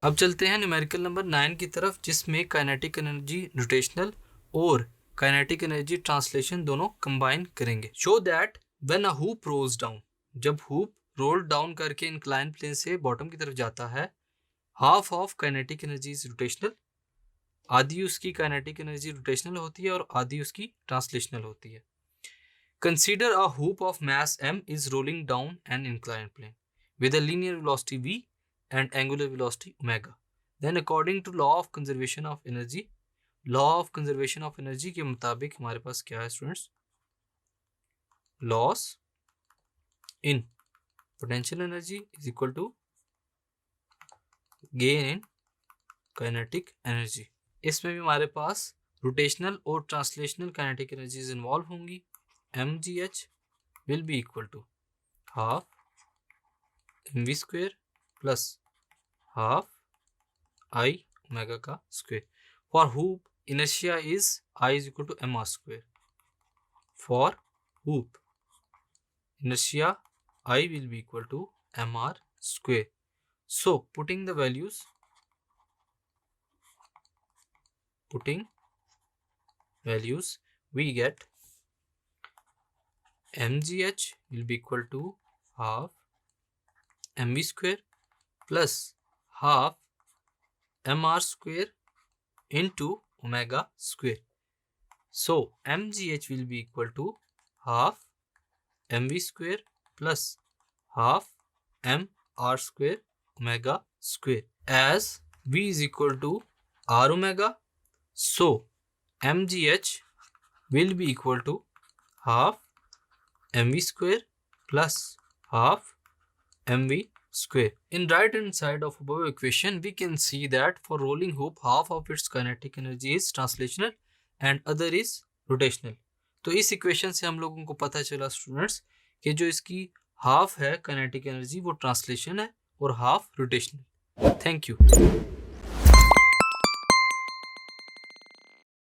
अब चलते हैं न्यूमेरिकल नंबर 9 की तरफ, जिसमें काइनेटिक एनर्जी रोटेशनल और काइनेटिक एनर्जी ट्रांसलेशन दोनों कंबाइन करेंगे। Show that when a hoop rolls down, जब हूप रोल डाउन करके इंक्लाइन प्लेन से बॉटम की तरफ जाता है, half of kinetic energy is rotational, आधी उसकी काइनेटिक एनर्जी रोटेशनल होती है और आधी उसकी ट्रांसलेशनल होती है। Consider a hoop of mass m is rolling down an inclined plane with a linear velocity v and angular velocity omega. Then according to law of conservation of energy, law of conservation of energy के मुताबिक हमारे पास क्या है students? Loss in potential energy is equal to gain in kinetic energy. इसमें भी हमारे पास rotational और translational kinetic energies involve होंगी। mgh will be equal to half mv square plus half I omega का square. For hoop, inertia is I is equal to mr square. For hoop, inertia I will be equal to mr square. So putting values we get mgh will be equal to half mv square plus half mr square into omega square. So mgh will be equal to half mv square plus half mr square omega square. As v is equal to r omega, so mgh will be equal to half mv square plus half mv square. In right hand side of above equation, we can see that for rolling hoop, half of its kinetic energy is translational and other is rotational. तो इस equation से हम लोगों को पता चला students कि जो इसकी हाफ है काइनेटिक एनर्जी वो ट्रांसलेशन है और हाफ रोटेशनल। Thank you.